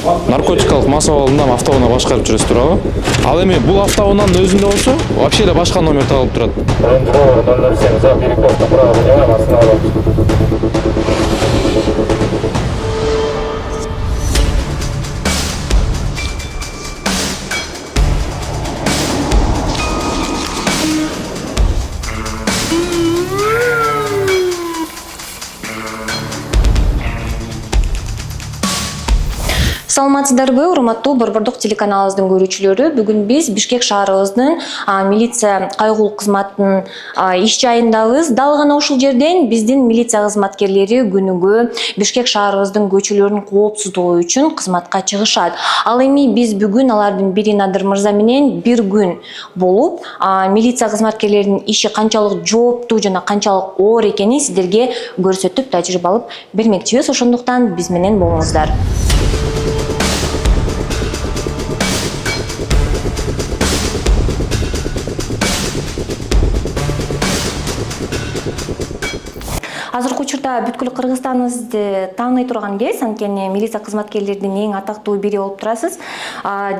наркотикалык мас абалында автоунаа башкарып жүрөсүз туурабы? Ал эми бул автоунаанын өзүндө болсо вообще эле башка номер табылып турат. Саламатсыздарбы, урматтуу Борбордук телеканалыбыздын көрүүчүлөрү. Бүгүн биз Бишкек шаарыбыздын милиция кайгылуу кызматынын иш жайындабыз. Дал гана ушул жерден биздин милиция кызматкерлери күнүгө Бишкек шаарыбыздын көчөлөрүнүн коопсуздугу үчүн кызматка чыгышат. Ал эми биз бүгүн алардын бири Надыр мырза менен бир күн болуп, милиция кызматкерлеринин иши канчалык жооптуу жана канчалык оор экенин сиздерге көрсөтүп, тажрыйба алып бермекчибиз. Ошондуктан биз менен болуңуздар. Азыркы учурда бүткүл Кыргызстаныбызды тааный турган кез, анткени милиция кызматкерлеринин эң атактуу бири болуп турасыз.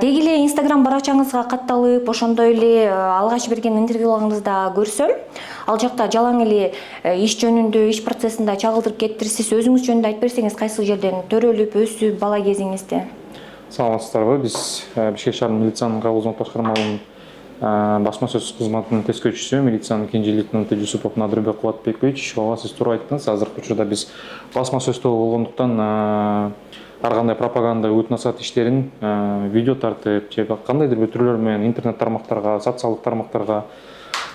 Деги эле Instagram баракчаңызга катталып, ошондой эле алгач берген интервьюларыңызда көрсөм, ал жакта жалаң эле иш жөнүндө, иш процессинде чагылдырып кеттирсиз. Өзүңүз жөнүндө айтып берсеңиз, кайсы жерден төрөлүп, өсүп, бала кезиңизде? Саламатсыздарбы, биз Бишкек шаардык милициянын кайгылуу кызмат башкармалыгынын басма сөз кызматынын тескөөчүсү, милициянын 2-лейтенанты Жусупов Надырбек Кубатбекович. Ооба, сиз туура айттыңыз. Азыркы учурда биз басма сөздө болгондуктан ар кандай пропаганда, үгүт насаат иштерин видео тартып, же кандайдыр бир түрлөр менен интернет тармактарга, социалдык тармактарга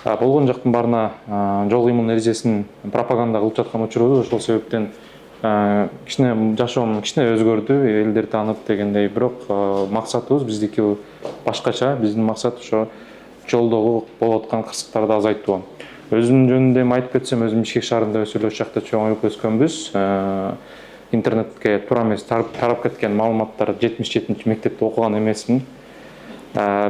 болгон жактын баарына жол кыймыл эрежесин пропаганда кылып жаткан учурубуз. Ошол себептен кичине жашоом кичине өзгөрдү, элдер таанып дегендей. Бирок максатыбыз биздики башкача. Биздин максат ошо жолдогу болуп аткан кырсыктарды азайтуу. Өзүм жөнүндө айтып кетсем, өзүм Бишкек шаарында өсүп ошол жакта чоңоюп өскөнбүз. Интернетке туура эмес тарап кеткен маалыматтар 77 мектепте окуган эмесмин.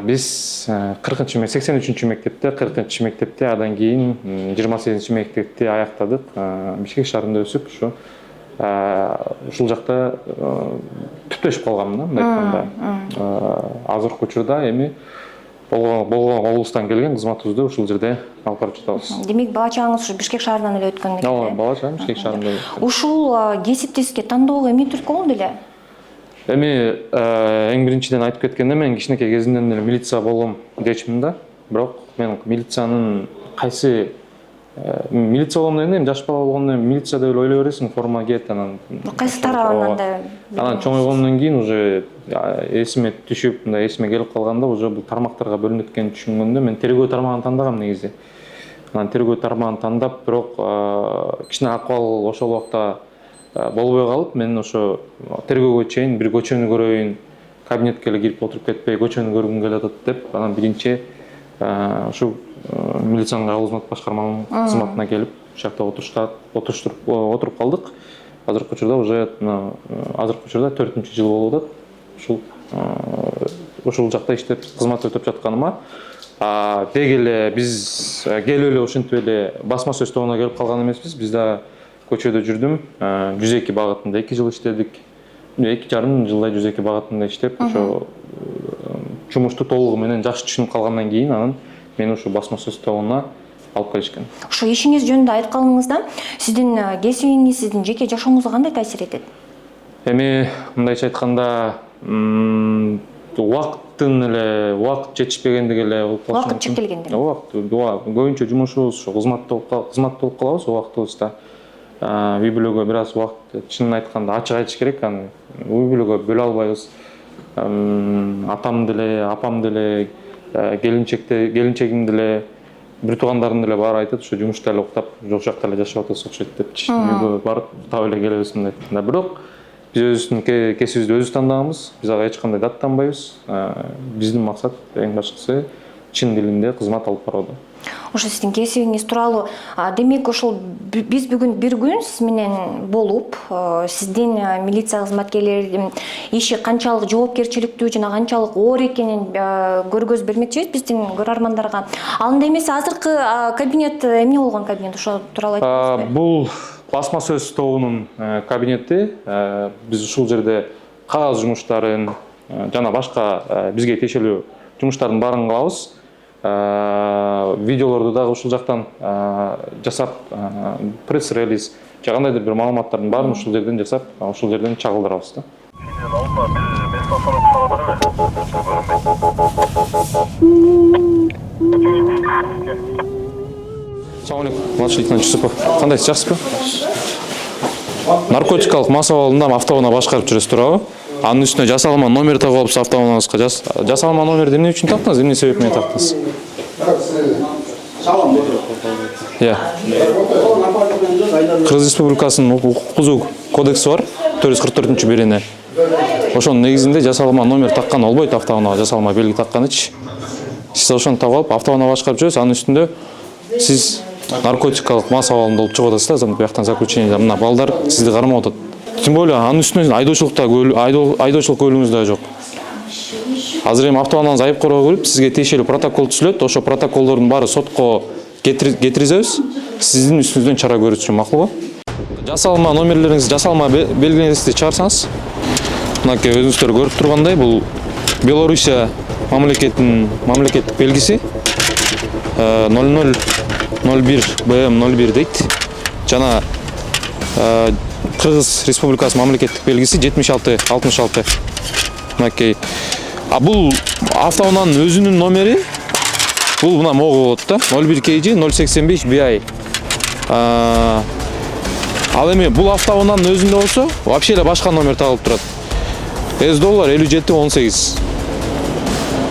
Биз 83 мектепте, 40 мектепте, андан кийин 28 мектепти аяктадык. Бишкек шаарында өсүп, ушул жакта түптөшүп калганмын, мындай айтканда. Азыркы учурда эми болгон облустан келген кызматыбызды ушул жерде алып барып жатабыз. Демек, бала чагыңыз ушу Бишкек шаарынан эле өткөн экен. Ооба, бала чагым Бишкек шаарында. Ушул кесипти сизге тандоого эмне түрткү болду эле? Эми эң биринчиден айтып кеткенде, мен кичинекей кезимден эле милиция болгом дечмин да. Бирок мен милициянын кайсы милиция болгондон кийин, жаш бала болгондон кийин милиция деп эле ойлой бересиң, форма кийет, анан кайсы тарабынан да. Анан чоңойгондон кийин уже эсиме түшүп, мындай эсиме келип калганда, уже бул тармактарга бөлүнөт экенин түшүнгөндө мен тергөө тармагын тандагам негизи. Анан тергөө тармагын тандап, бирок кичине акыбал ошол убакта болбой калып, мен ошо тергөөгө чейин бир көчөнү көрөйүн, кабинетке эле кирип отуруп кетпей, көчөнү көргүм келип атат деп, анан биринчи ушу милициянын кайгылуу кызмат башкармалыгынын кызматына келип, ошол жакта отуруп калдык. Азыркы учурда уже 4-жыл болуп атат. Ушул жакта иштеп, кызмат өтөп жатканыма. Деги эле биз келип эле ушинтип эле басма сөз тобуна келип калган эмеспиз. Биз да көчөдө жүрдүм. 102 багытында 2 жыл иштедик. 2,5 жылдай 102 багытында иштеп, ошо жумушту толугу менен жакшы түшүнүп калгандан кийин анан мени ушу басма сөз тобуна алып келишкен. Ошо ишиңиз жөнүндө айтканыңызда, сиздин кесибиңиз, сиздин жеке жашооңузга кандай таасир этет? Эми мындайча айтканда, убакыт жетишпегендиги эле болуп калышы мүмкүн. Убакыт чектелгендиги. Ооба, көбүнчө жумушубуз ушу кызмат болуп калабыз, убактыбызда. Үй бүлөгө бир аз убакыт, чынын айтканда ачык айтыш керек, үй бүлөгө бөлө албайбыз. Атам деле, апам деле, келинчегим деле, бир туугандарым деле баары айтат, ушу жумушта эле уктап, жок жакта эле жашап атабыз окшойт депчи. Үйгө барып уктап эле келебиз мындай айтканда. Бирок биз өзүбүздүн кесибибизди өзүбүз тандаганбыз, биз ага эч кандай даттанбайбыз. Биздин максат эң башкысы чын дилинде кызмат алып баруу. Ошо сиздин кесибиңиз тууралуу, демек ошол биз бүгүн бир күн сиз менен болуп, сиздин милиция кызматкерлеринин иши канчалык жоопкерчиликтүү жана канчалык оор экенин көргөзүп бермекчибиз биздин көрөрмандарга. Ал эмесе азыркы кабинет эмне болгон кабинет, ошол тууралуу айтыңызбы? Бул басма сөз тобунун кабинети. Биз ушул жерде кагаз жумуштарын жана башка бизге тиешелүү жумуштардын баарын кылабыз. Видеолорду дагы ушул жактан жасап, пресс-релиз же кандайдыр бир маалыматтардын баарын ушул жерден жасап, ушул жерден чагылдырабыз да. Assalamu alaikum, младший лейтенант Жусупов. Кандайсыз, жакшысызбы? Наркотикалык мас абалында автоунаа башкарып жүрөсүз туурабы? Анын үстүнө жасалма номер тагып алыпсыз автоунааңызга. Жасалма номерди эмне үчүн тактыңыз? Эмне себеп менен тактыңыз? Кыргыз Республикасынын укук бузуу кодекси бар, 444-берене. Ошонун негизинде жасалма номер таккан болбойт автоунаага, жасалма белги такканычы. Сиз ошону таап алып автоунаа башкарып жүрөсүз, анын үстүндө сиз наркотикалык мас абалында болуп чыгып атасыз да, бияктан заключение, мына балдар сизди кармап атат. Тем более анын үстүнө айдоочулук көлүгүңүз да жок. Азыр эми автоунааңыз айып короо көрүп, сизге тиешелүү протокол түзүлөт. Ошо протоколдордун баары сотко кетиризебиз. Сиздин үстүңүздөн чара көрүш үчүн, макулбу? Жасалма номерлериңизди, жасалма белгилериңизди чыгарсаңыз, мынакей өзүңүздөр көрүп тургандай, бул Белоруссия мамлекеттин мамлекеттик белгиси 0001 БМ01 дейт. Жана Кыргыз Республикасы мамлекеттик белгиси 7666. Мынакей. Бул автоунаанын өзүнүн номери, бул мына могу болот да, 01 KG 085 BI. Ал эми бул автоунаанын өзүндө болсо, вообще эле башка номер тагылып турат. $57 18.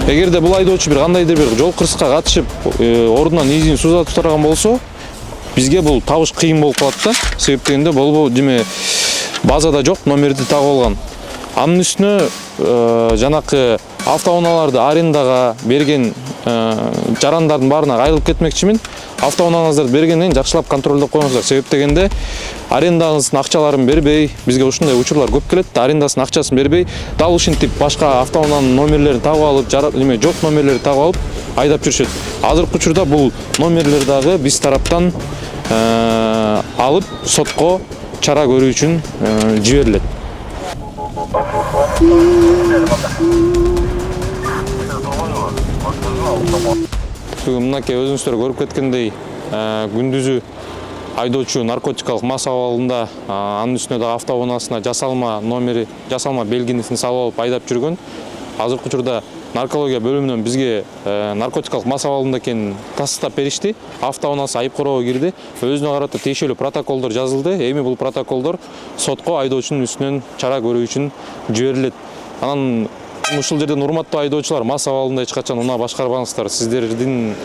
Эгерде бул айдоочу бир кандайдыр бир жол кырсыкка катышып, ордунан изин сузатып турган болсо, бизге бул табыш кыйын болуп калат да. Себеп дегенде болбо деме базада жок, номерди тагып алган. Анын үстүнө жанакы автоунааларды арендага берген жарандардын баарына кайрылып кетмекчимин. Автоунааңыздарды бергенден жакшылап контролдоп коюңуздар. Себеп дегенде арендаңыздын акчаларын бербей, бизге ушундай учурлар көп келет. Арендасын акчасын бербей, дал ушинтип башка автоунаанын номерлерин тагып алып, неме жок номерлерди тагып алып айдап жүрүшөт. Азыркы учурда бул номерлер дагы биз тараптан алып сотко чара көрүү үчүн жиберилет. Бүгүн мынакей өзүңүздөр көрүп кеткендей, күндүзү айдоочу наркотикалык мас абалында, анын үстүнө да автоунаасына жасалма номери, жасалма белгисин салып алып айдап жүргөн. Азыркы учурда наркология бөлүмүнөн бизге наркотикалык мас абалында экенин тастыктап беришти. Автоунаасы айып короого кирди. Өзүнө карата тиешелүү протоколдор жазылды. Эми бул протоколдор сотко айдоочунун үстүнөн чара көрүү үчүн жиберилет. Анан ушул жерден урматтуу айдоочулар, мас абалында эч качан унаа башкарбаңыздар. Сиздердин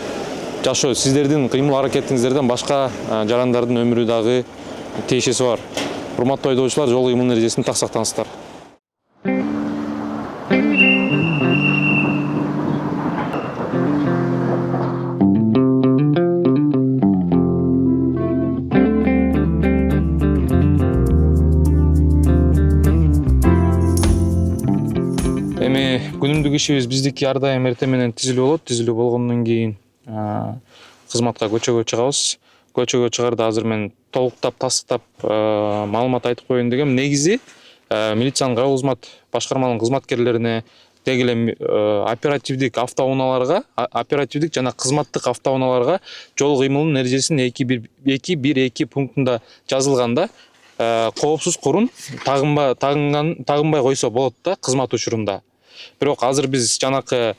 жашоо, сиздердин кыймыл аракетиңиздерден башка жарандардын өмүрү дагы тиешеси бар. Урматтуу айдоочулар, жол кыймыл эрежесин так сактаңыздар. Эми күнүмдүк ишибиз биздики ар дайым эртең менен тизилүү болот. Тизилүү болгондон кийин кызматка көчөгө чыгабыз. Көчөгө чыгаарда азыр мен толуктап, тастыктап маалымат айтып коеюн дегем. Негизи милициянын кайгыл кызмат башкармаларынын кызматкерлерине, деги эле оперативдик автоунааларга, оперативдик жана кызматтык автоунааларга жол кыймылынын эрежесин 2.1.2 пунктунда жазылганда коопсуз курун тагынбай койсо болот да кызмат учурунда. Бирок азыр биз жанакы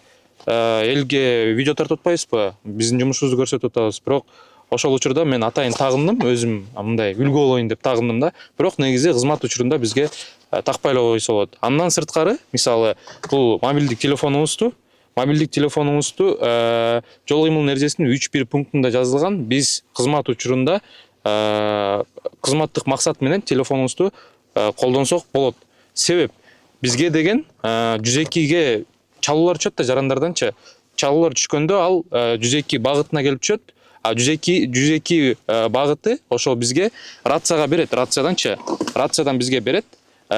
элге видео тартып атпайбызбы? Биздин жумушубузду көрсөтүп атабыз. Бирок ошол учурда мен атайын тагындым, өзүм мындай үлгү болоюн деп тагындым да. Бирок негизи кызмат учурунда бизге такпай эле койсо болот. Андан сырткары, мисалы, бул мобилдик телефонуңузду жол кыймылынын эрежесинин 3.1 пунктунда жазылган. Биз кызмат учурунда кызматтык максат менен телефонуңузду колдонсок болот. Себеп бизге деген 102ге чалуулар түшөт да жарандарданчы. Чалуулар түшкөндө ал 102 багытына келип түшөт. 102 багыты ошол бизге рацияга берет, рациядан бизге берет.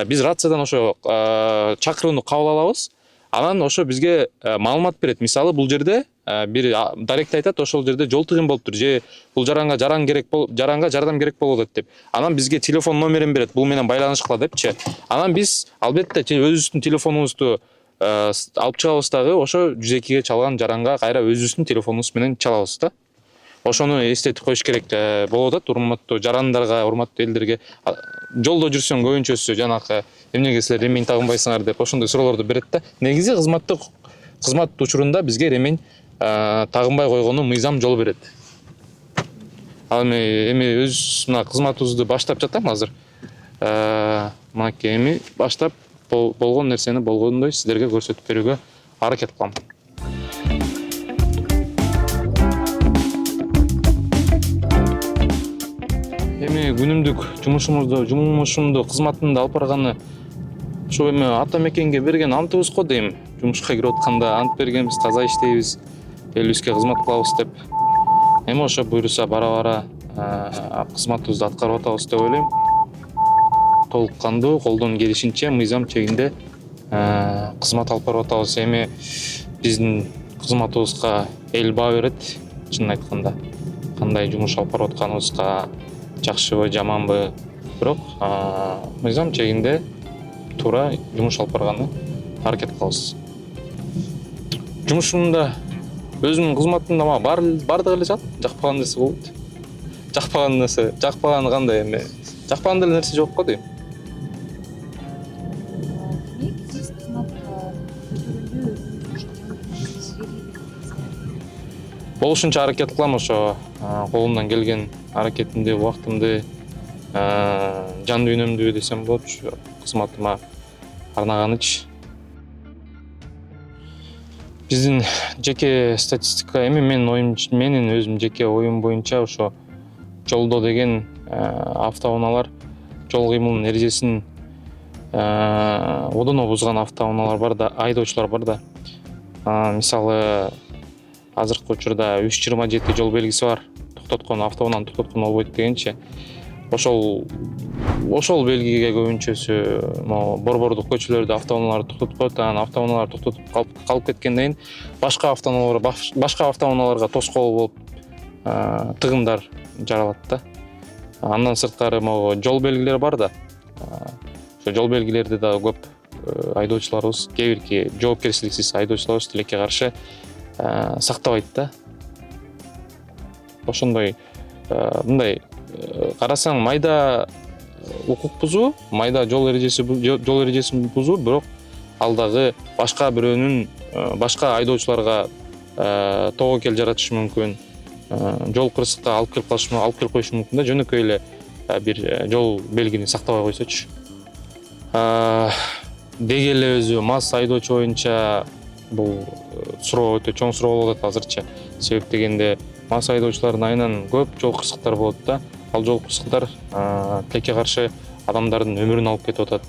Биз рациядан ошо чакырууну кабыл алабыз. Анан ошо бизге маалымат берет. Мисалы бул жерде бир даректи айтат, ошол жерде жол тыгын болуптур же бул жаранга жардам керек болуп атат деп. Анан бизге телефон номерин берет. Бул менен байланышкыла депчи. Анан биз албетте өзүбүздүн телефонубузду алып чыгабыз дагы ошо 102ге чалган жаранга кайра өзүбүздүн телефонубуз менен чалабыз да. Ошону эстетип коюш керек болуп атат, урматтуу жарандарга, урматтуу элдерге. Жолдо жүрсөң көбүнчөсү жанакы эмнеге силер ремень тагынбайсыңар деп ошондой суроолорду берет да. Негизи кызмат учурунда бизге ремень тагынбай койгону мыйзам жол берет. Ал эми өз мына кызматыбызды баштап жатам азыр. Мынакей эми баштап болгон нерсени болгондой сиздерге көрсөтүп берүүгө аракет кылам. Эми күнүмдүк жумушумду кызматымды алып барганы ошо эми ата мекенге берген антыбыз го дейм. Жумушка кирип атканда ант бергенбиз, таза иштейбиз, элибизге кызмат кылабыз деп. Эми ошо буйруса бара кызматыбызды аткарып атабыз деп ойлойм. Толук кандуу колдон келишинче мыйзам чегинде кызмат алып барып атабыз. Эми биздин кызматыбызга эл баа берет, чынын айтканда. Кандай жумуш алып барып атканыбызга жакшыбы, жаманбы, бирок мыйзам чегинде туура жумуш алып барганы аракет кылабыз. Жумушумда өзүмдүн кызматымда мага бардыгы эле жакпаган нерсе болбойт. Жакпаганы кандай эми? Жакпаган деле нерсе жок го дейм. Болушунча аракет кылам, ошо колумдан келген аракетимди, убактымды, жан дүйнөмдү десем болотчу, кызматыма арнаганычы. Биздин жеке статистика эми менин өзүм жеке оюм боюнча ошо жолдо деген автоунаалар, жол кыймылынын эрежесин одоно бузган автоунаалар бар да, айдоочулар бар да. Мисалы азыркы учурда 327 жол белгиси бар. Токтоткон автоунааны токтоткон болбойт дегенчи. Ошол белгиге көбүнчөсү борбордук көчөлөрдө автоунааларды токтотуп коет, анан автоунаалар токтотуп калып кеткенден кийин башка автоунааларга тоскоол болуп тыгындар жаралат да. Андан сырткары жол белгилери бар да. Ошо жол белгилерди дагы көп айдоочуларыбыз, кээ бирки жоопкерчиликсиз айдоочуларыбыз тилекке каршы сактабайт да. Ошондой мындай карасаң майда укук бузуу, майда жол эрежесин бузуу, бирок ал дагы башка бирөөнүн башка айдоочуларга тобокел жаратышы мүмкүн. Жол кырсыкка алып келип коюшу мүмкүн да, жөнөкөй эле бир жол белгини сактабай койсочу. Деги эле өзү мас айдоочу боюнча бул суроо өтө чоң суроо болуп атат азырчы. Себеп дегенде мас айдоочулардын айынан көп жол кырсыктар болот да. Ал жол кырсыктар тилекке каршы адамдардын өмүрүн алып кетип атат.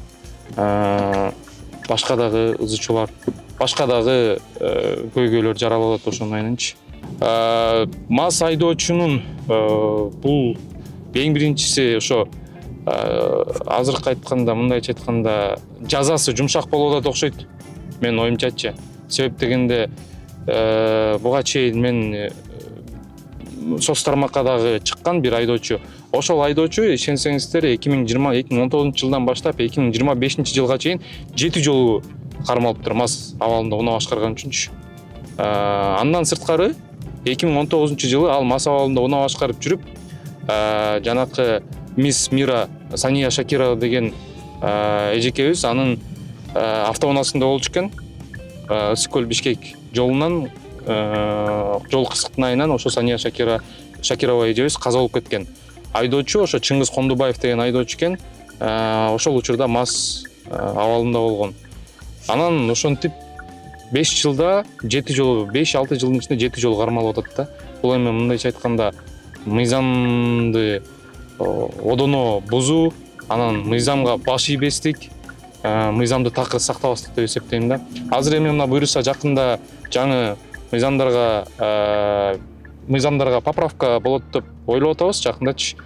Башка дагы ызычуулар, башка дагы көйгөйлөр жаралып атат ошонун айынанчы. Мас айдоочунун бул эң биринчиси ошо азыркы айтканда, мындайча айтканда жазасы жумшак болуп атат окшойт. Менин оюмчачы. Себеп дегенде буга чейин мен соц тармакка дагы чыккан бир айдоочу. Ошол айдоочу ишенсеңиздер 2019 жылдан баштап 2025 жылга чейин 7 жолу кармалыптыр мас абалында унаа башкарган үчүнчү. Андан сырткары 2019 жылы ал мас абалында унаа башкарып жүрүп, жанакы Мисс Мира Сания Шакирова деген эжекебиз анын автоунаасында болчу экен. Ысык-Көл Бишкек жолунан жол кырсыктын айынан ошо Сания Шакирова эжебиз каза болуп кеткен. Айдоочу ошо Чыңгыз Кондубаев деген айдоочу экен. Ошол учурда мас абалында болгон. Анан ошентип 5 жылда 7 жолу, 5-6 жылдын ичинде 7 жолу кармалып атат да. Бул эми мындайча айтканда мыйзамды одоно бузуу, анан мыйзамга баш ийбестик, мыйзамды такыр сактабастык деп эсептейм да. Азыр эми мына буйруса жакында жаңы мыйзамдарга поправка болот деп ойлоп атабыз жакындачы.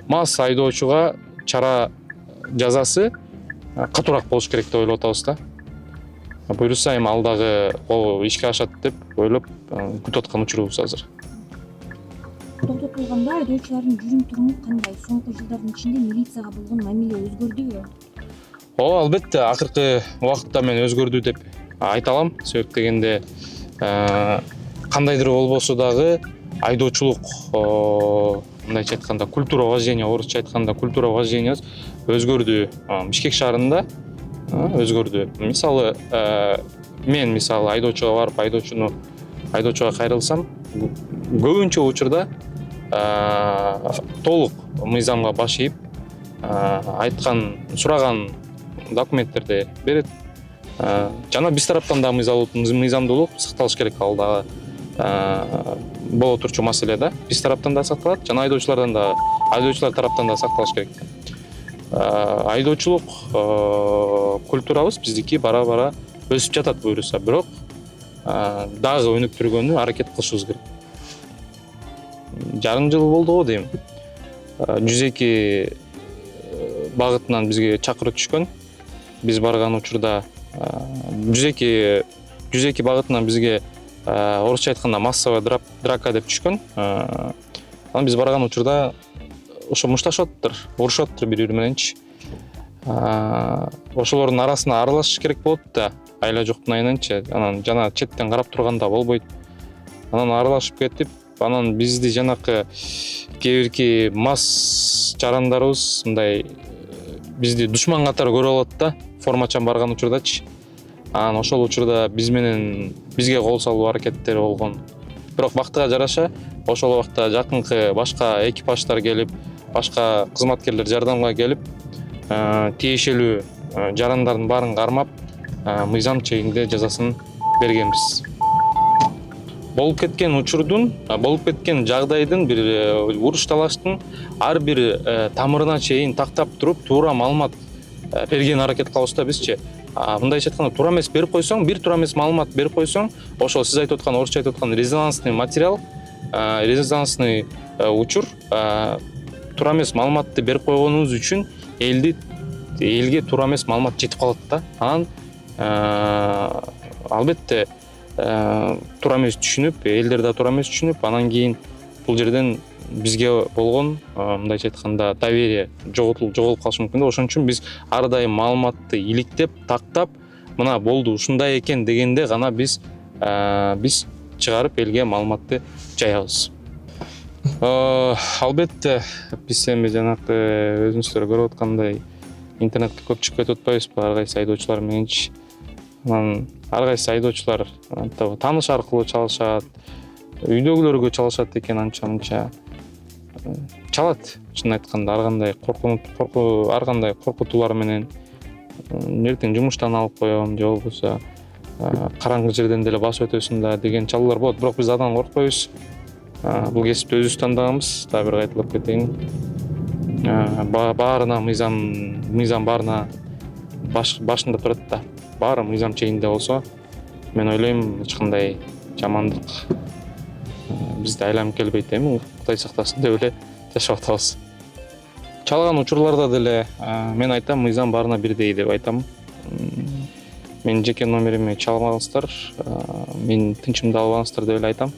Мас айдоочуга чара жазасы катуураак болуш керек деп ойлоп атабыз да. буюрса эми ал дагы ишке ашат деп ойлоп күтүп аткан учурубуз азыр. Токтотулганда айдоочулардын жүрүм-туруму кандай? Соңку жылдардын ичинде милицияга болгон мамиле өзгөрдүбү? Ооба, албетте, акыркы убакытта мен өзгөрдү деп айта алам. Себеп дегенде кандайдыр болбосо дагы айдоочулук, мындайча айтканда, культура вождения, орусча айтканда культура вождения өзгөрдү. Бишкек шаарында өзгөрдү. Мисалы, мен айдоочуга барып, айдоочуга кайрылсам, көбүнчө учурда толук мыйзамга баш ийип, айткан, сураган документтерди берет. Жана биз тараптан да мыйзамдуулук сакталыш керек, ал дагы боло турчу маселе да. Биз тараптан да сакталат, жана айдоочулар тараптан да сакталыш керек. Айдоочулук культурабыз биздики бара-бара өсүп жатат буюрса, бирок дагы өнүктүргөнү аракет кылышыбыз керек. Жарым жыл болду дейм. 102 багытынан бизге чакыруу түшкөн. Биз барган учурда 102 багытынан бизге орусча айтканда массовая драка деп түшкөн. Анан биз барган учурда ошо мушташып атыптыр, урушуп атыптыр бири-бири мененчи. Ошолордун арасына аралашыш керек болот да, айла жоктун айынан,чы. Анан жана четтен карап турганда болбойт. Анан аралашып кетип, анан бизди жанакы кээ бирки мас жарандарыбыз мындай бизди душман катары көрүп алат да, формачан барган учурдачы. Анан ошол учурда бизге кол салуу аракеттери болгон. Бирок бактыга жараша ошол убакта жакынкы башка экипаждар келип, башка кызматкерлер жардамга келип, тиешелүү жарандардын баарын кармап, мыйзам чегинде жазасын бергенбиз. Болуп кеткен жагдайдын, бир уруш талаштын ар бир тамырына чейин тактап туруп, туура маалымат берген аракет кылабыз да бизчи. Мындайча айтканда, туура эмес берип койсоң, бир туура эмес маалымат берип койсоң, ошол сиз айтып аткан, орусча айтып аткан резонансный материал, резонансный учур, туура эмес маалыматты берип койгонуңуз үчүн элге туура эмес маалымат жетип калат да. Анан албетте туура эмес түшүнүп, элдер да туура эмес түшүнүп, анан кийин бул жерден бизге болгон мындайча айтканда доверие жоголуп калышы мүмкүн да. Ошон үчүн биз ар дайым маалыматты иликтеп, тактап, мына болду ушундай экен дегенде гана биз чыгарып элге маалыматты жаябыз. Албетте биз эми жанакы өзүңүздөр көрүп аткандай интернетке көп чыгып кетип атпайбызбы, ар кайсы айдоочулар мененчи. Анан ар кайсы айдоочулар тааныш аркылуу чалышат, үйдөгүлөргө чалышат экен, анча-мынча чалат. Чын айтканда, ар кандай коркутуулар менен эртең жумуштан алып коем, же болбосо караңгы жерден деле басып өтөсүң да деген чалуулар болот. Бирок биз адан коркпойбуз. Бул кесипти өзүбүз тандаганбыз. Дагы бир кайталап кетейин. Баарына мыйзам баарына башында турат да. Баары мыйзам чегинде болсо, мен ойлойм, эч кандай жамандык бизди айланып келбейт, эми Кудай сактасын деп эле жашап атабыз. Чалган учурларда деле мен айтам, мыйзам баарына бирдей деп айтам. Мен жеке номерими чалмаңыздар, мен тынчымды албаңыздар деп эле айтам.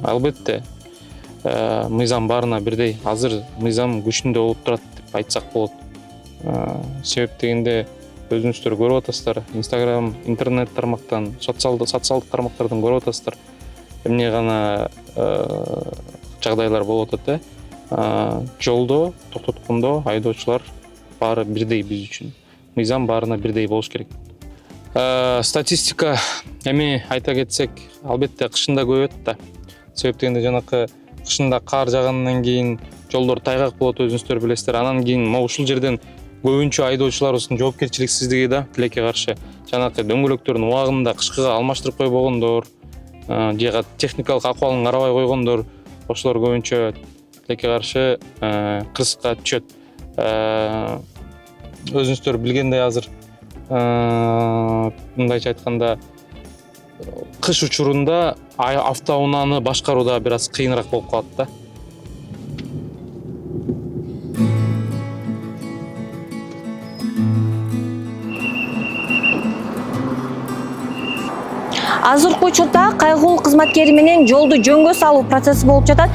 Албетте мыйзам баарына бирдей. Азыр мыйзам күчүндө болуп турат деп айтсак болот. Себеп дегенде өзүңүздөр көрүп атасыздар, Instagram, интернет тармактан, социалдык тармактардан көрүп атасыздар. Эмне гана жагдайлар болуп атат, жолдо токтоткондо айдоочулар баары бирдей биз үчүн. Мыйзам баарына бирдей болуш керек. Статистика эми айта кетсек, албетте кышында көбөйөт да. Себеп дегенде жанакы кышында кар жагандан кийин жолдор тайгак болот, өзүңүздөр билесиздер. Анан кийин ушул жерден көбүнчө айдоочуларыбыздын жоопкерчиликсиздиги да тилекке каршы жанакы дөңгөлөктөрдүн убагында кышкыга алмаштырып койбогондор, же техникалык акыбалын карабай койгондор, ошолор көбүнчө тилекке каршы кырсыкка түшөт. Өзүңүздөр билгендей азыр мындайча айтканда кыш учурунда автоунааны башкарууда бир аз кыйыныраак болуп калат да. азыркы учурда кайгылуу кызматкери менен жолду жөнгө салуу процесси болуп жатат.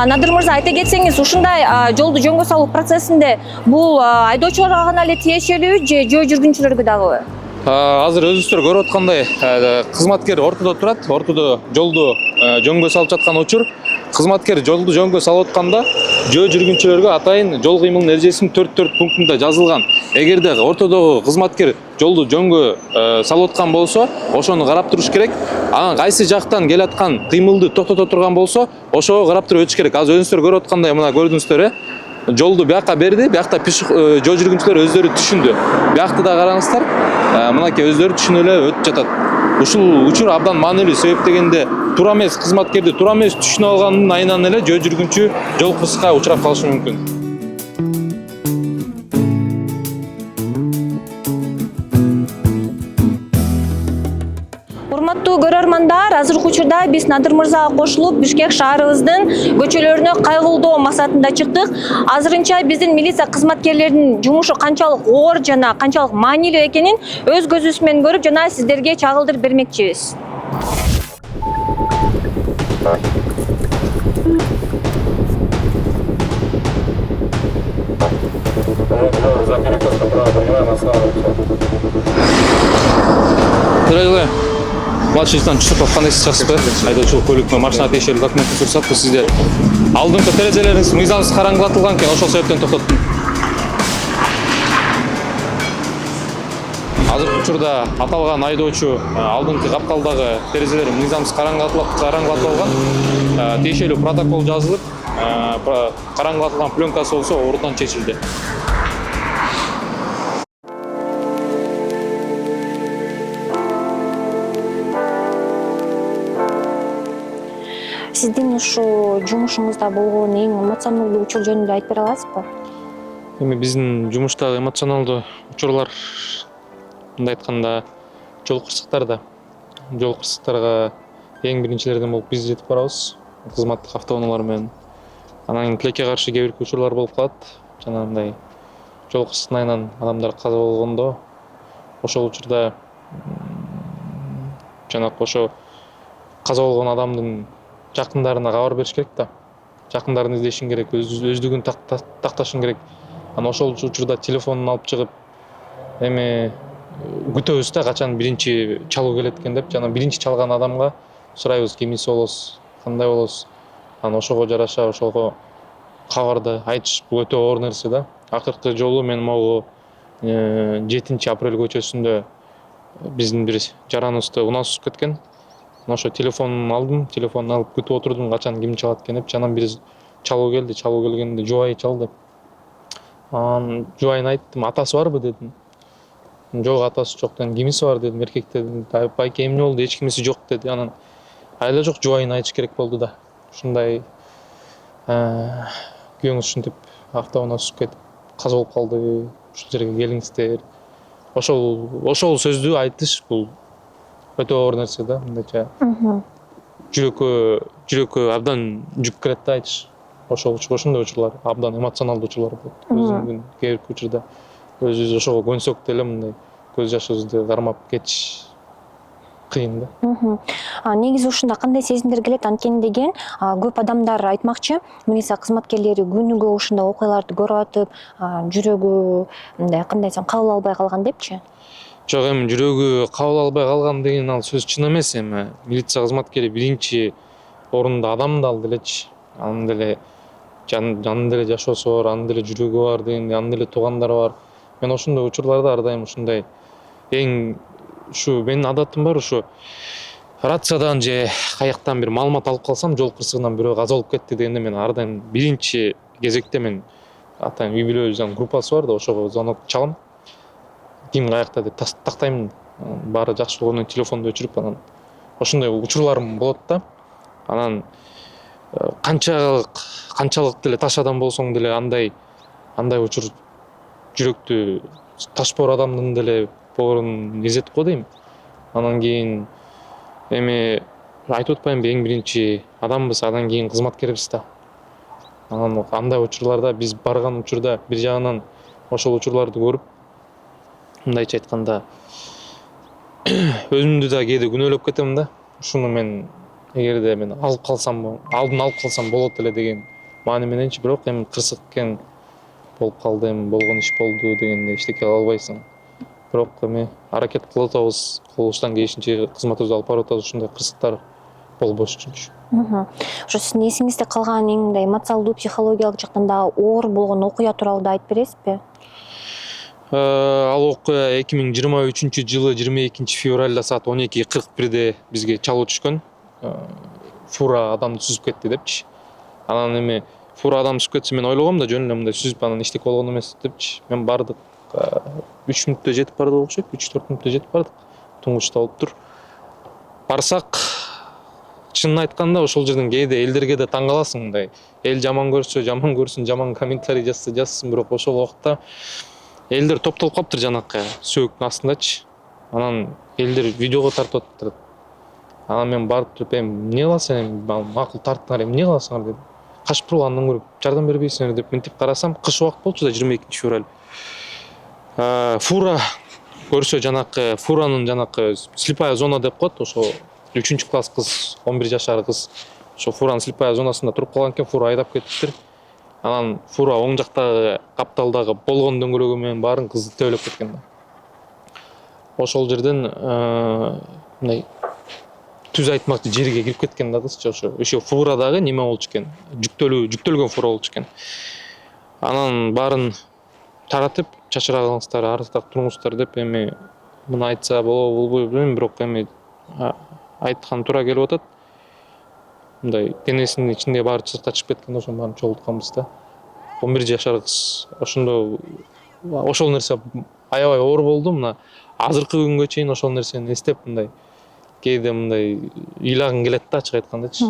Надыр мырза, айта кетсеңиз, ушундай жолду жөнгө салуу процессинде бул айдоочуларга гана эле тиешелүүбү же жөө жүргүнчүлөргө дагыбы? Азыр өзүңүздөр көрүп аткандай кызматкер ортодо турат, ортодо жолду жөнгө салып жаткан учур. Кызматкер жолду жөнгө салып атканда жөө жүргүнчүлөргө атайын жол кыймылынын эрежесинин 4 пунктунда жазылган. Эгерде ортодогу кызматкер жолду жөнгө салып аткан болсо, ошону карап туруш керек. Анан кайсы жактан келаткан кыймылды токтото турган болсо, ошого карап туруп өтүш керек. Азыр өзүңүздөр көрүп аткандай, мына көрдүңүздөр, жолду бияка берди, биякта жол жүргүнчүлөр өздөрү түшүндү. Биякты да караңыздар, мынакей өздөрү түшүнүп эле өтүп жатат. Ушул учур абдан маанилүү, себеп дегенде туура эмес кызматкерди туура эмес түшүнүп алгандын айынан эле жөө жүргүнчү жол кырсыкка учурап калышы мүмкүн. Урматтуу көрөрмандар, азыркы учурда биз Надыр мырзага кошулуп Бишкек шаарыбыздын көчөлөрүнө кайгылдоо максатында чыктык. Азырынча биздин милиция кызматкерлеринин жумушу канчалык оор жана канчалык маанилүү экенин өз көзүбүз менен көрүп жана сиздерге чагылдырып бермекчибиз. Младший лейтенант Чусупов, кандай жаспы? Айдоочулук көлүкмө машина тиешелүү документти сурсатпы сизде. Алдыңкы терезелериңиз мыйзамсыз караңгылатылган экен, ошол себептен токтоттум. Азыркы учурда аталган айдоочу алдыңкы капкалдагы терезелери мыйзамсыз караңгылатылган, тиешелүү протокол жазылып, караңгылатылган пленкасы болсо ордунан чечилди. Сиздин ушул жумушуңузда болгон эң эмоционалдуу учур жөнүндө айтып бере аласызбы? Эми биздин жумуштагы эмоционалдуу учурлар, мындай айтканда, жол кырсыктарда. Жол кырсыктарга эң биринчилерден болуп биз жетип барабыз, кызматтык автоунаалар менен. Анан кийин тилекке каршы кээ бир учурлар болуп калат. Жана мындай жол кырсыктын айынан адамдар каза болгондо, ошол учурда жанагы ошо каза болгон адамдын жакындарына кабар бериш керек да. Жакындарын издешин керек, өздүгүн такташың керек. Анан ошол учурда телефонун алып чыгып, эми күтөбүз да качан биринчи чалуу келет экен деп, жана биринчи чалган адамга сурайбыз, кимиси болосуз, кандай болосуз. Анан ошого жараша ошого кабарды айтыш бул өтө оор нерсе да. Акыркы жолу мен могу 7 апрель көчөсүндө биздин бир жараныбызды унаа сузуп кеткен. Ошо телефонун алдым, телефонун алып күтүп отурдум, качан ким чалат экен деп. Анан бир чалуу келди, чалуу келгенде жубайы чалды. Анан жубайына айттым, атасы барбы дедим. Жок, атасы жок дедим. Кимиси бар дедим, эркек дедим. Байке эмне болду, эч кимиси жок деди. Анан айла жок, жубайына айтыш керек болду да. Ушундай күйөөңүз ушинтип автоунаа сузуп кетип каза болуп калды. Ушул жерге келиңиздер. Ошол сөздү айтыш бул өтө оор нерсе да, мындайча. Жүрөккө абдан жүк кирет да айтыш. Ошондой учурлар абдан эмоционалдуу учурлар болот. Өзүмдүн кээ бир учурда өзүбүз ошого көнсөк деле мындай көз жашыбызды кармап кетиш кыйын да. Негизи ушунда кандай сезимдер келет анткени деген көп адамдар айтмакчы, милиция кызматкерлери күнүгө ушундай окуяларды көрүп атып, жүрөгү мындай кандай десем кабыл албай калган депчи. Жок, эми жүрөгү кабыл албай калган деген ал сөз чын эмес. Эми милиция кызматкери биринчи орунда адам да ал делечи. Анын деле анын деле жашоосу бар, анын деле жүрөгү бар дегенде, анын деле туугандары бар. Мен ошондой учурларда ар дайым ушундай эң ушу менин адатым бар, ушу рациядан же каяктан бир маалымат алып калсам, жол кырсыгынан бирөө каза болуп кетти дегенде мен ар дайым биринчи кезекте мен атайын үй бүлөбүздүн группасы бар да, ошого звонок чалам. Ким каякта деп тактайм, баары жакшы болгондон телефонду өчүрүп, анан ошондой учурларым болот да. Анан канчалык деле таш адам болсоң деле андай учур жүрөктү ташпоор адамдын деле боорун изет го дейм. Анан кийин эми айтып атпаймынбы, эң биринчи адамбыз, андан кийин кызматкербиз да. Анан андай учурларда биз барган учурда бир жагынан ошол учурларды көрүп, мындайча айтканда өзүмдү да кээде күнөөлөп кетем да. Ушуну мен эгерде мен алдын алып калсам болот эле деген маани мененчи, бирок эми кырсык экен болуп калды, эми болгон иш болду дегенде эчтеке кыла албайсың. Бирок эми аракет кылып атабыз, колубуздан келишинче кызматыбызды алып барып атабыз, ушундай кырсыктар болбош үчүнчү. Ошо сиздин эсиңизде калган эң мындай эмоциалдуу, психологиялык жактан дагы оор болгон окуя тууралуу да айтып бересизби? Ал окуя 2023 жылы 22 февралда саат 12:41 бизге чалуу түшкөн. Фура адамды сүзүп кетти депчи. Анан эми фура адам сүзүп кетсе мен ойлогом да, жөн эле мындай сүзүп анан эчтеке болгон эмес депчи. Мен бардык 3 мүнөттө жетип бардык окшойт, 3-4 мүнөттө жетип бардык. Туңгучта болуптур. Барсак, чынын айтканда ошол жерден кээде элдерге да таң каласың, мындай эл жаман көрсө жаман көрсүн, жаман комментарий жазса жазсын, бирок ошол убакта элдер топтолуп калыптыр жанакы сөөктүн астындачы. Анан элдер видеого тартып атыптыр. Анан мен барып туруп, эмне кыласың, эми макул тарттыңар, эмне кыласыңар дедим. Качып туруп андан көрүп жардам бербейсиңер деп мынтип карасам, кыш убакыт болчу да, 22 февраль. Фура көрсө жанакы фуранын жанакы слепая зона деп коет, ошо 3-класс кыз, 11 жашар кыз ошо фуранын слепая зонасында туруп калган экен, фура айдап кетиптир. Анан фура оң жактагы капталдагы болгон дөңгөлөгү менен баарын кызды төбөлөп кеткен. Ошол жерден мындай түз айтмакчы жерге кирип кеткен да кызчы. Ошо фурадагы неме болчу экен, жүктөлгөн фура болчу экен. Анан баарын таратып, чачырагыңыздар, арыздап туруңуздар деп, эми муну айтса болобу болбойбу билбейм, бирок эми айткан туура келип атат. Мындай денесинин ичинде баары чыркачып кеткен, ошонун баарын чогултканбыз да. 11 жашар кыз. Ошол нерсе аябай оор болду. Мына азыркы күнгө чейин ошол нерсени эстеп, мындай кээде мындай ыйлагың келет да, ачык айткандачы.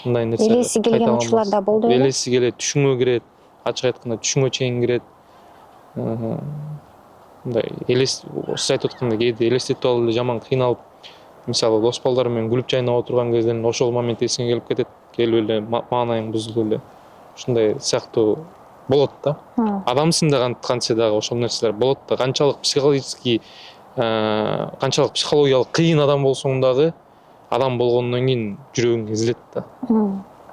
Мындай нерсе Элеси келген учурлар да болду беле? Элеси келет, түшүңө кирет, ачык айтканда түшүңө чейин кирет. Мындай элес, сиз айтып аткандай кээде элестетип алып эле жаман кыйналып, мисалы дос балдар менен күлүп жайнап отурган кезден ошол момент эсиңе келип кетет, келип эле маанайың бузулуп эле. Ушундай сыяктуу болот да. Адамсың да кантсе дагы ошол нерселер болот да. Канчалык психологиялык кыйын адам болсоң дагы, адам болгондон кийин жүрөгүң эзилет да.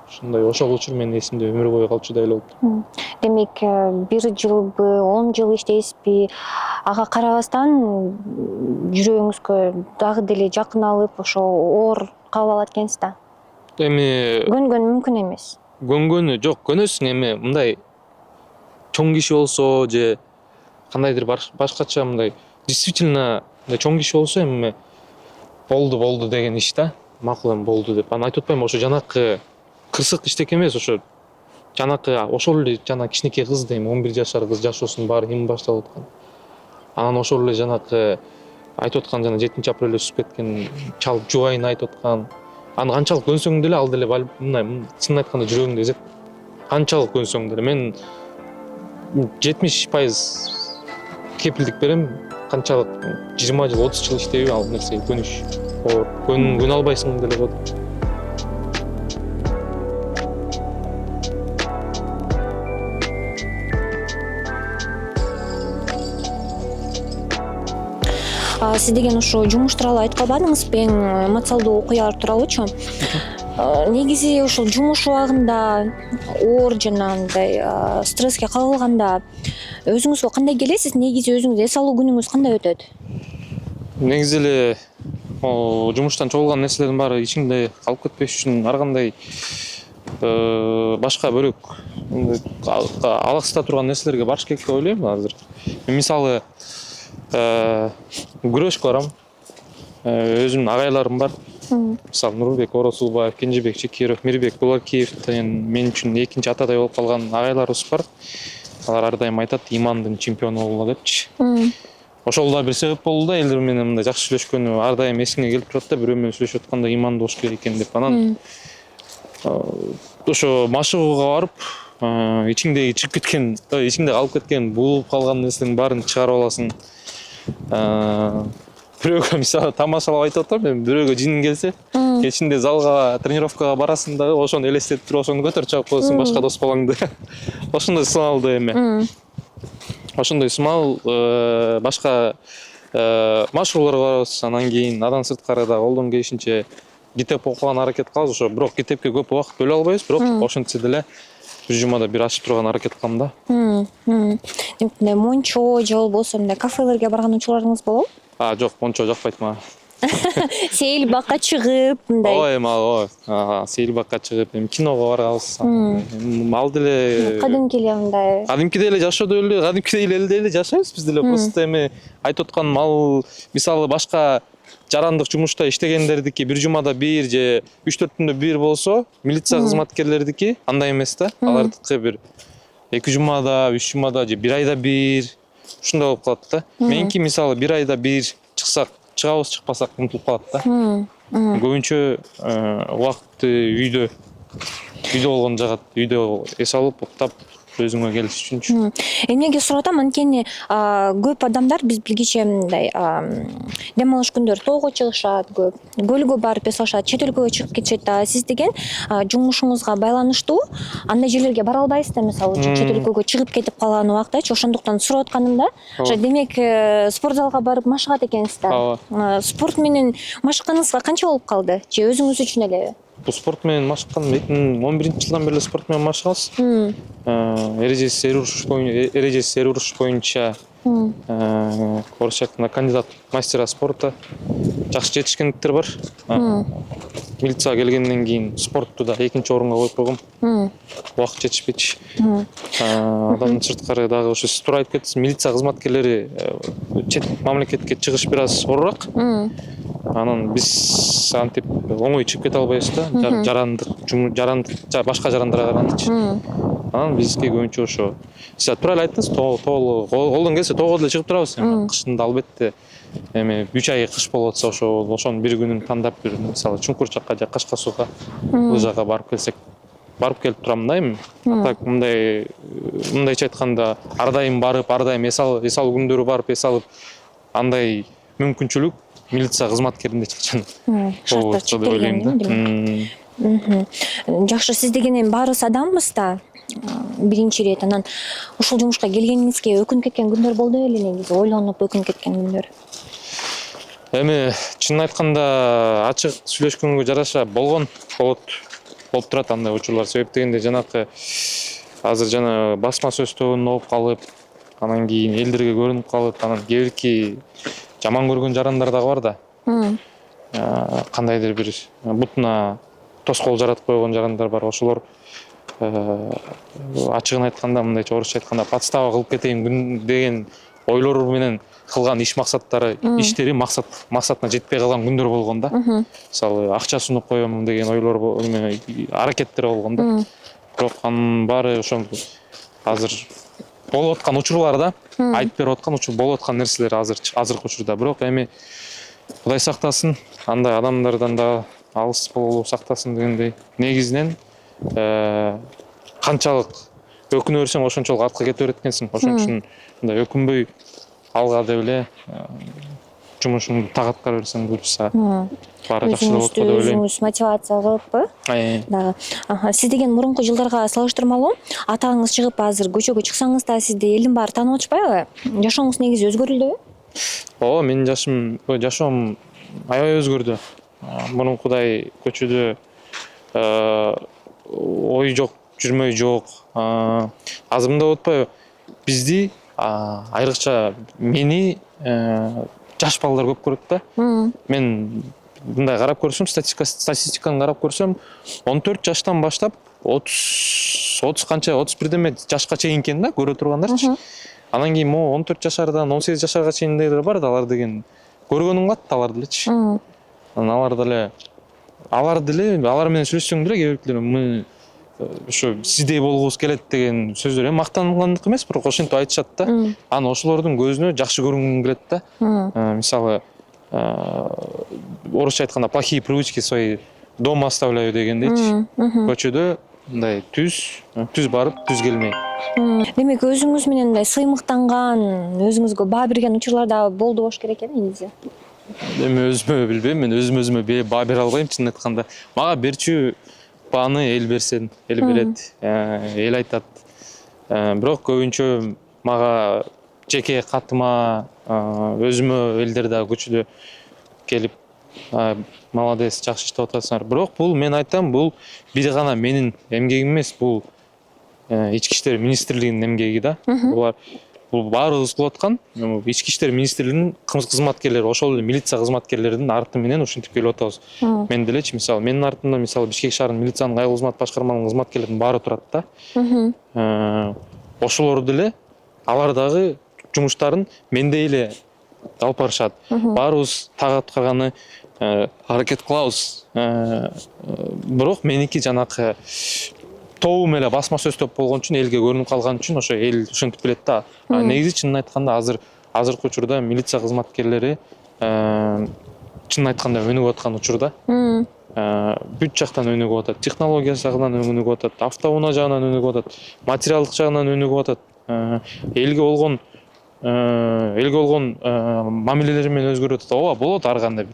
Ушундай ошол учур менин эсимде өмүр бою калчудай эле болду. Демек, 1 жылбы, 10 жыл иштейсизби, ага карабастан жүрөгүңүзгө дагы деле жакын алып, ошо оор кабыл алат экенсиз да. Эми Көнгөн мүмкүн эмес. Көнгөнү жок, көнөсүң, эми мындай чоң киши болсо же кандайдыр башкача мындай действительно чоң киши болсо, эми болду деген иш да. Макул, эми болду деп. Аны айтып атпайм, ошо жанакы кырсык иштеке эмес, ошо жанакы ошол эле жана кичинекей кыз дейм, 11 жашар кыз жашоосунун баары эми башталып аткан. Анан ошол эле жанакы айтып аткан жана 7-апрелде сүзүп кеткен чал жубайын айтып аткан. Аны канчалык көнсөң деле ал деле мындай чынын айтканда жүрөгүңдү эзет. Канчалык көнсөң деле мен 70% кепилдик берем. Канчалык 20 жыл, 30 жыл иштейби ал нерсеге көнүш. Көнө албайсың деле болот. Сиз деген ошо жумуш тууралуу айтып калбадыңызбы, эң эмоциалдуу окуялар тууралуучу? Негизи ошол жумуш убагында оор жана мындай стресске кабылганда өзүңүзгө кандай келесиз? Негизи өзүңүз эс алуу күнүңүз кандай өтөт? Негизи эле жумуштан чогулган нерселердин баары ичиңде калып кетпеш үчүн ар кандай башка бөлөк алаксыта турган нерселерге барыш керек деп ойлойм азыр. Мисалы күрөшкө барам. Өзүмдүн агайларым бар. Мисалы Нурбек Оросулбаев, Кенжебек Чекиров, Мирбек Булакиев деген мен үчүн экинчи атадай болуп калган агайларыбыз бар. Алар ар дайым айтат, имандын чемпиону болгула депчи. Ошол да бир себеп болду да, элдер менен мындай жакшы сүйлөшкөнү ар дайым эсиңе келип турат да, бирөө менен сүйлөшүп атканда имандуу болуш керек экен деп. Анан ошо машыгууга барып, ичиңдеги чыгып кеткен, ичиңде калып кеткен, булуп калган нерселердин баарын чыгарып аласың. Бирөөгө мисалы тамашалап айтып атам, мен бирөөгө жинин келсе, кечинде залга, тренировкага барасың дагы, ошону элестетип туруп, ошону көтөрүп чыгып коесуң башка дос балаңды. Ошондой сымал да эми. Ошондой сымал башка машыгууларга барабыз, анан кийин андан сырткары да колдон келишинче китеп окуган аракет кылабыз. Ошо бирок китепке көп убакыт бөлө албайбыз, бирок ошентсе деле бир жумада бир ачып турган аракет кылам да. Демек мындай мончо же болбосо мындай кафелерге барган учурларыңыз болобу? Жок, мончо жакпайт мага. Сейил бакка чыгып мындай. Ооба, эми ооба. Сейил бакка чыгып, эми киного барабыз. Ал деле Кадимки эле мындай. кадимки деле жашоодо эле, кадимки эле жашайбыз биз деле. Просто эми айтып атканым ал мисалы башка жарандык жумушта иштегендердики бир жумада бир же 3-4 күндө бир болсо, милиция кызматкерлердики андай эмес да. Алардыкы бир 2 жумада, 3 жумада же 1 айда бир ушундай болуп калат да. Меники мисалы 1 айда бир чыксак, чыгабыз, чыкпасак унутулуп калат да. Көбүнчө убакытты үйдө болгон жагат, үйдө эс алып, уктап, өзүңө келиш үчүнчү. Эмнеге сурап атам, анткени көп адамдар биз билгиче мындай дем алыш күндөрү тоого чыгышат, көп көлгө барып эс алышат, чет өлкөгө чыгып кетишет да. Сиз деген жумушуңузга байланыштуу андай жерлерге бара албайсыз да, мисалы чет өлкөгө чыгып кетип калган убактачы. Ошондуктан сурап атканым да. Ошо демек спорт залга барып машыгат экенсиз да. Спорт менен машыкканыңызга канча болуп калды? Же өзүңүз үчүн элеби? Бул спорт менен машыккан 2011-жылдан бери спорт менен машыгабыз. Эрежеси эр уруш боюнча орусча айтканда кандидат мастера спорта. Жакшы жетишкендиктер бар. Милицияга келгенден кийин спортту да 2-орунга коюп койгом. Убакыт жетишпечи. Андан сырткары дагы ошо сиз туура айтып кеттиз, милиция кызматкерлери чет мамлекетке чыгыш бир аз оорураак. Анан биз антип оңой чыгып кете албайбыз да. Жарандык башка жарандарга карагандачы. Анан бизге көбүнчө ошо сиз туура эле айттыңыз, колдон келсе тоого деле чыгып турабыз. Кышында албетте эми 3 ай кыш болуп атса ошонун бир күнүн тандап бир мисалы чуңкур жакка же Кашка сууга лыжага барып келсек, барып келип турам да эми. Так мындайча айтканда ар дайым барып, ар дайым эс алуу күндөрү барып эс алып, андай мүмкүнчүлүк милиция кызматкеринде чыкчан болбойт деп ойлойм да. Жакшы, сиз деген эми баарыбыз адамбыз да. Биринчи ирет анан ушул жумушка келгениңизге өкүнүп кеткен күндөр болду беле, негизи ойлонуп өкүнүп кеткен күндөр? Эми чынын айтканда ачык сүйлөшкөнгө жараша болуп турат андай учурлар. Себеп дегенде жанакы азыр жана басма сөз тобунда болуп калып, анан кийин элдерге көрүнүп калып, анан кээ бирки жаман көргөн жарандар дагы бар да. Кандайдыр бир бутуна тоскоол жаратып койгон жарандар бар. Ошолор ачыгын айтканда, мындайча орусча айтканда подстава кылып кетейин деген ойлору менен кылган иш максаттары, иштери максатына жетпей калган күндөр болгон да. Мисалы акча сунуп коем деген ойлор, аракеттер болгон да. Бирок анын баары ошол азыр болуп аткан учурлар да, айтып берип аткан болуп аткан нерселер азыркы учурда. Бирок эми Кудай сактасын, андай адамдардан да алыс болуу сактасын дегендей. Негизинен канчалык өкүнө берсең, ошончолук артка кете берет экенсиң. Ошон үчүн мындай өкүнбөй алга деп эле жумушуңду так аткара берсең буюрса, баары жакшы болот деп ойлойм. Өзүңүз мотивация кылыппы? Дагы. Сиз деген мурунку жылдарга салыштырмалуу атаңыз чыгып азыр көчөгө чыксаңыз да сизди элдин баары таанып атышпайбы? Жашооңуз негизи өзгөрүлдүбү? Ооба, менин жашоом аябай өзгөрдү. Мурункудай көчөдө ой жок, жүрмөй жок. Азыр мындай болуп атпайбы? Бизди айрыкча мени жаш балдар көп көрөт да. Мен мындай карап көрсөм, статистиканы карап көрсөм, 14 жаштан баштап 30 канча 31 жашка чейин экен да көрө тургандарчы. Анан кийин могу 14 жашардан 18 жашарга чейиндегилер бар да, алар деген көргөнүм калат да, алар делечи. Анан алар менен сүйлөшсөң деле кээ биркилер ошо сиздей болгубуз келет деген сөздөр эми мактангандык эмес, бирок ошентип айтышат да. Анан ошолордун көзүнө жакшы көрүнгүм келет да. Мисалы орусча айтканда плохие привычки свои дома оставляю дегендейчи. Көчөдө мындай түз барып, түз келмей. Демек өзүңүз менен мындай сыймыктанган, өзүңүзгө баа берген учурлар да болду болуш керек эле негизи. Эми өзүмө билбейм, мен өзүмө баа бере албайм чынын айтканда. Мага берчү бааны эл берет, эл айтат. Бирок көбүнчө мага жеке катыма өзүмө элдер дагы көчүдө келип молодец жакшы иштеп атасыңар. Бирок бул мен айтам, бул бир гана менин эмгегим эмес, бул ички иштер министрлигинин эмгеги да. Бул баарыбыз кылып аткан. Ички иштер министрлигинин кызматкерлери, ошол эле милиция кызматкерлеринин арты менен ушинтип келип атабыз. Мен делечи, мисалы, менин артымда мисалы Бишкек шаарынын милициянын кайгылуу кызмат башкармалыгынын кызматкерлеринин баары турат да. Ошолор деле алар дагы жумуштарын мендей эле алып барышат. Баарыбыз так аткарганы аракет кылабыз. Бирок меники жанакы тобум эле басма сөз топ болгон үчүн, элге көрүнүп калган үчүн ошо эл ушинтип билет да. Негизи чынын айтканда азыркы учурда милиция кызматкерлери чынын айтканда өнүгүп аткан учурда. Бүт жактан өнүгүп атат. Технология жагынан өнүгүп атат, автоунаа жагынан өнүгүп атат, материалдык жагынан өнүгүп атат. Элге болгон мамилелери менен өзгөрүп атат. Ооба, болот ар кандай.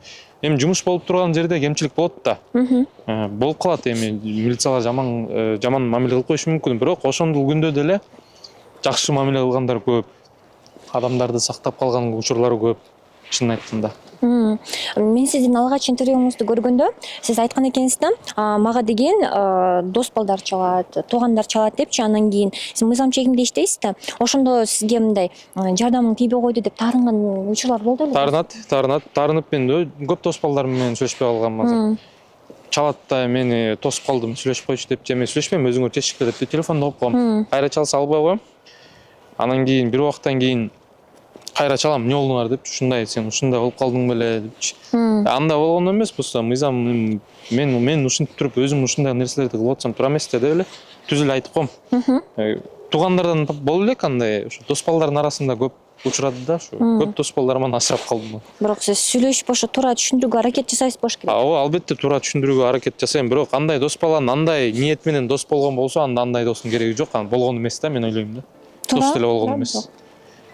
Эми жумуш болуп турган жерде кемчилик болот да. Болуп калат, эми милициялар жаман мамиле кылып коюшу мүмкүн, бирок ошондул күндө деле жакшы мамиле кылгандар көп. Адамдарды сактап калган учурлар көп, чынын айтканда. Мен сиздин алгач интервьюңузду көргөндө сиз айткан экенсиз да, мага деген дос балдар чалат, туугандар чалат депчи, анан кийин сиз мыйзам чегинде иштейсиз да. Ошондо сизге мындай жардамың тийбей койду деп таарынган учурлар болду беле? Таарынып мен көп дос балдар менен сүйлөшпөй калгам. Чалат да, мени тосуп калдым, сүйлөшүп койчу деп, же мен сүйлөшпөйм, өзүңөр чечишиңер деп телефонду коюп коем. Кайра чалса албай коем. Анан кийин бир убакыттан кийин кайра чалам, эмне болдуңар деп, ушундай сен ушундай болуп калдың беле депчи. Андай болгон эмес, болсо мыйзам мен ушинтип туруп өзүм ушундай нерселерди кылып атсам туура эмес деп эле түз эле айтып коем. Туугандардан болуп элек андай ушу дос балдардын арасында көп учурады да, ушу көп дос балдарыман ажырап калдым. Бирок сиз сүйлөшүп ошо туура түшүндүрүүгө аракет жасайсыз болуш керек. Ооба, албетте туура түшүндүрүүгө аракет жасайм, бирок андай дос баланын андай ниет менен дос болгон болсо, анда андай достун кереги жок, аны болгон эмес да, мен ойлойм да. Дос деле болгон эмес.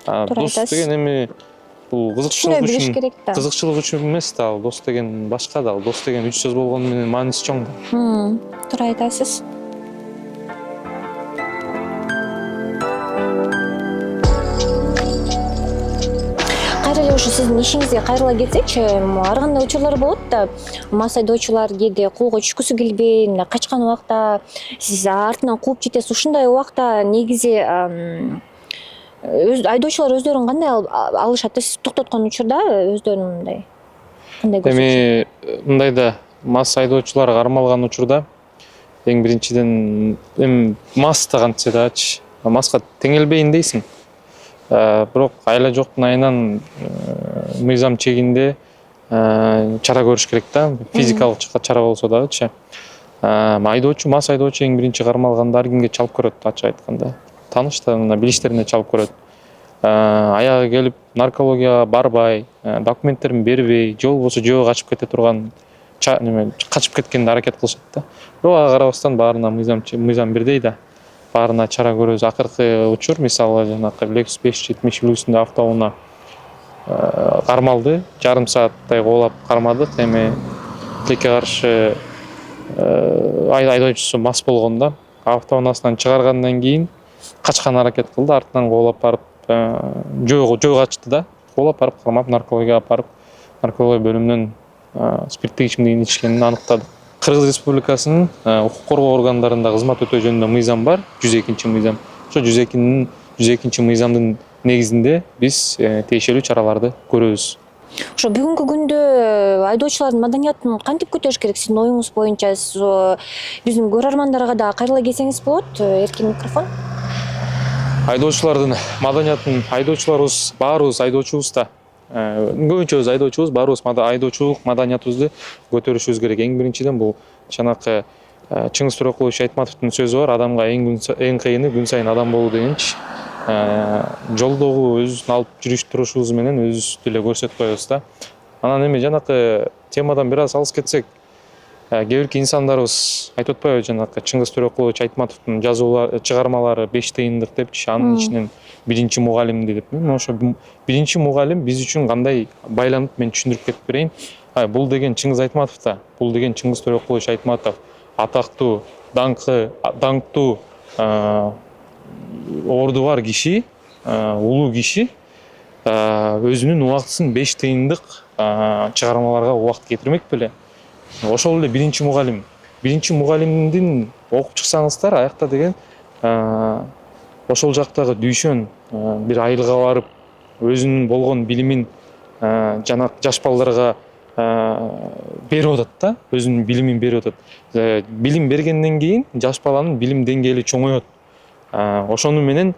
Дос деген эми бул кызыкчылык үчүн эмес да, ал дос деген башка да, ал дос деген үч сөз болгону менен мааниси чоң да. Туура айтасыз. Кайра эле ушу сиздин ишиңизге кайрыла кетсекчи, ар кандай учурлар болот да, мас айдоочулар кээде колго түшкүсү келбей, качкан убакта сиз артынан кууп жетесиз. Ушундай убакта негизи айдоочулар өздөрүн кандай алышат? Сиз токтоткон учурда өздөрүн мындай кандай көрсөтүшөт? Эми мындай да, мас айдоочулар кармалган учурда эң биринчиден эми мас да кантсе дачы, маска теңелбейин дейсиң. Бирок айла жоктун айынан мыйзам чегинде чара көрүш керек да, физикалык чара болсо дагычы. Мас айдоочу эң биринчи кармалганда ар кимге чалып көрөт, ачык айтканда. Тааныштарына, билиштерине чалып көрөт. Аягы келип наркологияга барбай, документтерин бербей, же болбосо жөө качып кете турган, качып кеткенде аракет кылышат да. Бирок ага карабастан баарына мыйзам бирдей да. Баарына чара көрөбүз. Акыркы учур, мисалы, жанакы Lexus 570 үлгүсүндө автоунаа кармалды. Жарым сааттай коолап кармадык. Эми тилекке каршы айдоочусу мас болгон да. Автоунаасынан чыгаргандан кийин качкан аракет кылды, артынан коолап барып жөө качты да. Коолап барып кармап наркологияга алып барып, наркология бөлүмүнөн спирттик ичимдик ичкенин аныктадык. Кыргыз Республикасынын укук коргоо органдарында кызмат өтөө жөнүндө мыйзам бар, 102 мыйзам. Ошо 102 мыйзамдын негизинде биз тиешелүү чараларды көрөбүз. Ошо бүгүнкү күндө айдоочулардын маданиятын кантип көтөрүш керек? Сиздин оюңуз боюнча биздин көрөрмандарга да кайрыла келсеңиз болот. Эркин микрофон. Айдоочулардын маданиятын, айдоочуларыбыз баарыбыз айдоочубуз да. Көбүнчөбүз айдоочубуз, баарыбыз айдоочулук маданиятыбызды көтөрүшүбүз керек. Эң биринчиден бул жанакы Чыңгыз Төрөкулович Айтматовдун сөзү бар, адамга эң кыйыны күн сайын адам болуу дегенчи. Жолдогу өзүбүздүн алып жүрүш турушубуз менен өзүбүздү эле көрсөтүп коебуз да. Анан эми жанакы темадан бир аз алыс кетсек, кээ бирки инсандарыбыз айтып атпайбы, жанакы Чыңгыз Төрөкулович Айтматовдун жазуулары, чыгармалары 5 тыйындык депчи, анын ичинен биринчи мугалимди деп. Мен ошо биринчи мугалим биз үчүн кандай байланып, мен түшүндүрүп кетип берейин. Бул деген Чыңгыз Айтматов да, бул деген Чыңгыз Төрөкулович Айтматов атактуу, даңктуу орду бар киши, улуу киши өзүнүн убактысын 5 тыйындык чыгармаларга убакыт кетирмек беле. Ошол эле биринчи мугалимдин окуп чыксаңыздар аякта деген ошол жактагы дүйшөн бир айылга барып өзүнүн болгон билимин жана жаш балдарга берип атат да, өзүнүн билимин берип атат. Билим бергенден кийин жаш баланын билим деңгээли чоңоет. Ошону менен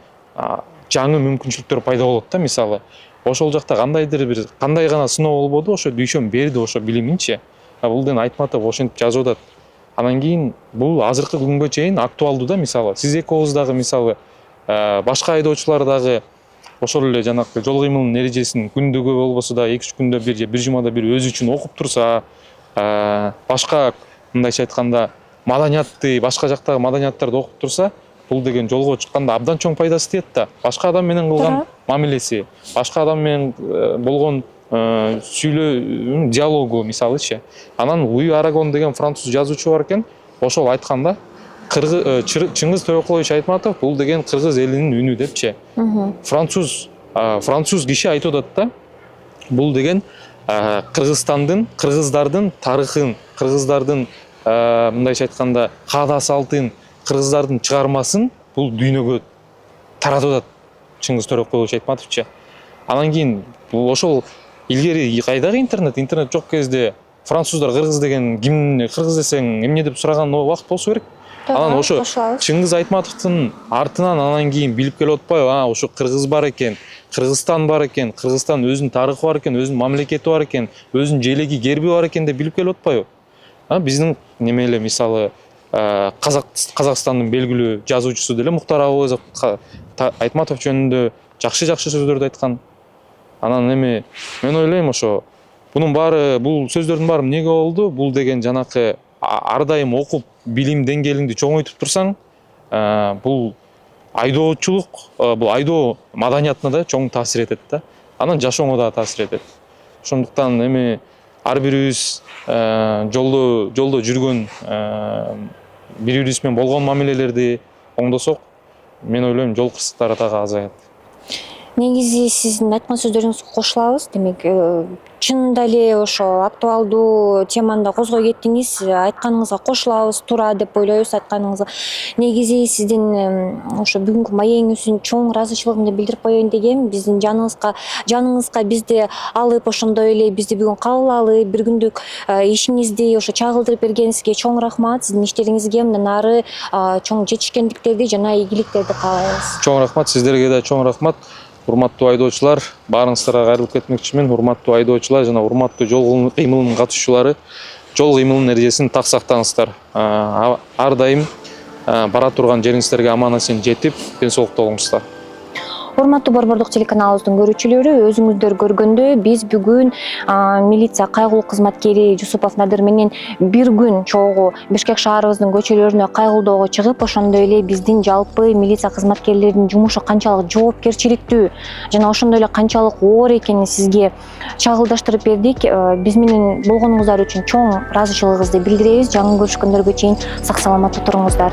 жаңы мүмкүнчүлүктөр пайда болот да, мисалы. Ошол жакта кандай гана сыноо болбоду, ошо дүйшөн берди ошо билиминчи. Бул ден Айтматов ошентип жазып атат. Анан кийин бул азыркы күнгө чейин актуалдуу да, мисалы. Сиз экөөбүз дагы мисалы башка айдоочулар дагы ошол эле жанакы жол кыймылынын эрежесин күндөгү болбосо да 2-3 күндө бир же бир жумада бир өзү үчүн окуп турса, башка мындайча айтканда маданиятты, башка жактагы маданияттарды окуп турса, бул деген жолго чыкканда абдан чоң пайдасы тиет да. Башка адам менен кылган мамилеси, башка адам менен болгон сүйлөө диалогу мисалычы. Анан Луи Арагон деген француз жазуучу бар экен, ошол айтканда Чыңгыз Төрөкулович Айтматов бул деген кыргыз элинин үнү депчи. Француз киши айтып атат да, бул деген кыргыздардын тарыхын, кыргыздардын мындайча айтканда каада салтын, кыргыздардын чыгармасын бул дүйнөгө таратып атат Чыңгыз Төрөкулович Айтматовчу. Анан кийин бул ошол илгери кайдагы интернет жок кезде француздар кыргыз деген ким, кыргыз десең эмне деп сураган убакыт болсо керек. Анан ошо Чыңгыз Айтматовдун артынан анан кийин билип келип атпайбы, ошо кыргыз бар экен, Кыргызстан бар экен, Кыргызстан өзүнүн тарыхы бар экен, өзүнүн мамлекети бар экен, өзүнүн желеги герби бар экен деп билип келип атпайбы. Биздин неме эле мисалы Казакстандын белгилүү жазуучусу деле Муктар Абылгазов Айтматов жөнүндө жакшы сөздөрдү айткан. Анан эми мен ойлойм ошо бул сөздөрдүн баары эмнеге болду? Бул деген жанакы ар дайым окуп билим деңгээлиңди чоңойтуп турсаң, бул айдоочулук, бул айдоо маданиятына да чоң таасир этет да. Анан жашооңо да таасир этет. Ошондуктан эми ар бирибиз жолдо жүргөн бири-бирибиз менен болгон мамилелерди оңдосок, мен ойлойм жол кырсыктары дагы азаят. Негизи сиздин айткан сөздөрүңүзгө кошулабыз. Демек, чынында эле ошо актуалдуу теманы да козгой кеттиңиз. Айтканыңызга кошулабыз, туура деп ойлойбуз айтканыңызга. Негизи сиздин ошо бүгүнкү маегиңиз үчүн чоң ыраазычылыгымды билдирип коеюн дегем. Биздин жаныңызга бизди алып, ошондой эле бизди бүгүн кабыл алып, бир күндүк ишиңизди ошо чагылдырып бергениңизге чоң рахмат. Сиздин иштериңизге мындан ары чоң жетишкендиктерди жана ийгиликтерди каалайбыз. Чоң рахмат, сиздерге да чоң рахмат. Урматтуу айдоочулар, баарыңыздарга кайрылып кетмекчимин. Урматтуу айдоочулар жана урматтуу жол кыймылынын катышуучулары, жол кыймылынын эрежесин так сактаңыздар. Ар дайым бара турган жериңиздерге аман-эсен жетип, ден соолукта болуңуздар. Урматтуу Борбордук телеканалыбыздын көрүүчүлөрү, өзүңүздөр көргөндөй биз бүгүн милиция кайгылуу кызматкери Жусупов Надыр менен бир күн чогуу Бишкек шаарыбыздын көчөлөрүнө кайгылоого чыгып, ошондой эле биздин жалпы милиция кызматкерлеринин жумушу канчалык жоопкерчиликтүү жана ошондой эле канчалык оор экенин сизге чагылдаштырып бердик. Биз менен болгонуңуздар үчүн чоң ыраазычылыгыбызды билдиребиз. Жаңы көрүшкөндөргө чейин сак саламатта туруңуздар.